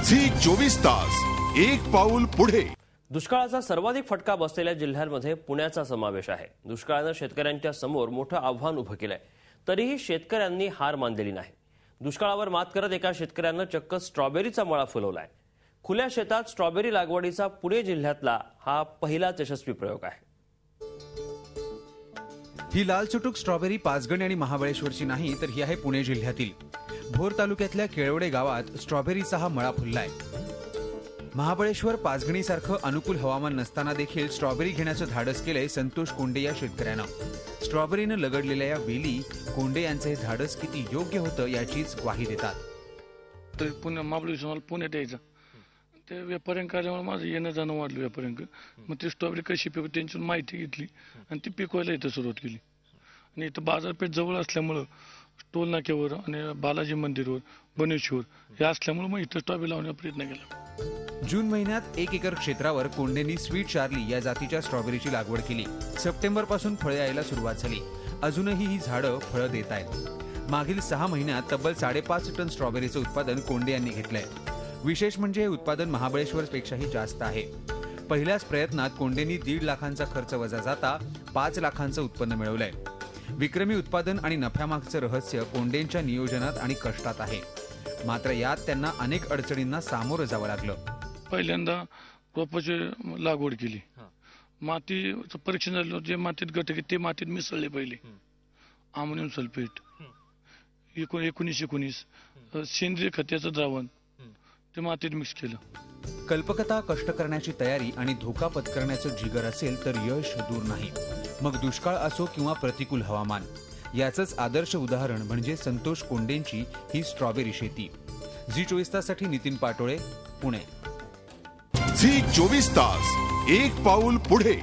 Zee 24 तास एक पाऊल पुढे। दुष्काळाचा सर्वाधिक फटका बसलेल्या जिल्ह्यांमध्ये पुण्याचा समावेश आहे। दुष्काळाने शेतकऱ्यांच्या समोर मोठं आव्हान उभं केलंय, तरीही शेतकऱ्यांनी हार मानलेली नाही। दुष्काळावर मात करत एका शेतकऱ्यानं चक्क स्ट्रॉबेरीचा मळा फुलवलाय। खुल्या शेतात स्ट्रॉबेरी लागवडीचा पुणे जिल्ह्यातला हा पहिलाच यशस्वी प्रयोग आहे। ही लाल चुटुक स्ट्रॉबेरी पाचगणी आणि महाबळेश्वरची नाही, तर ही आहे पुणे जिल्ह्यातील भोर तालुक्यातल्या केळवडे गावात स्ट्रॉबेरीचा हा मळा फुललाय। महाबळेश्वर पाचगणी सारखं अनुकूल हवामान नसताना देखील स्ट्रॉबेरी घेण्याचं धाडस केलंय संतोष कोंडे या शेतकऱ्यानं। स्ट्रॉबेरीनं लगडलेल्या या वेली कोंडे यांचं हे धाडस किती योग्य होतं याचीच ग्वाही देतात। तर पुणे महाबळेश्वर पुण्यात यायचं ते व्यापाऱ्यांकडे माझं येणं जाणं वाढलं व्यापाऱ्यांक। मग ती स्ट्रॉबेरी कशी पिकवते त्यांची माहिती घेतली आणि ती पिकवायला इथं सुरुवात केली। आणि इथं बाजारपेठ जवळ असल्यामुळं टोल नाक्यावर आणि बालाजी मंदिरवर बनेश्वर हे असल्यामुळे मग इथं स्ट्रॉबेरी लावण्याचा प्रयत्न केला। जून महिन्यात 1 एकर क्षेत्रावर कोंडेंनी स्वीट चार्ली या जातीच्या स्ट्रॉबेरीची लागवड केली। सप्टेंबर पासून फळे यायला सुरुवात झाली। अजूनही ही झाडं फळं देत आहेत। मागील 6 महिन्यात तब्बल 5.5 टन स्ट्रॉबेरीचं उत्पादन कोंडे यांनी घेतलंय। विशेष म्हणजे हे उत्पादन महाबळेश्वरपेक्षाही जास्त आहे। पहिल्याच प्रयत्नात कोंडेंनी 1.5 लाखांचा खर्च वजा जाता 5 लाखांचं उत्पन्न मिळवलंय। विक्रमी उत्पादन आणि नफ्यामागचं रहस्य कोंडेंच्या नियोजनात आणि कष्टात आहे। मात्र यात त्यांना अनेक अडचणींना सामोरं जावं लागलं। पहिल्यांदा रोपाची लागवड केली, मातीचं परीक्षण झालं, जे मातीत घटक ते मातीत मिसळले पहिले। अमोनियम सल्फेट 19 सेंद्रिय खताचं द्रावण ते मातीत मिक्स केलं। कल्पकता, कष्ट करण्याची तयारी आणि धोका पत्करण्याचं जिगर असेल तर यश दूर नाही। मग दुष्काळ असो किंवा प्रतिकूल हवामान, याचंच आदर्श उदाहरण म्हणजे संतोष कोंडेंची ही स्ट्रॉबेरी शेती। झी 24 ताससाठी नितीन पाटोळे, पुणे। झी 24 तास एक पाऊल पुढे।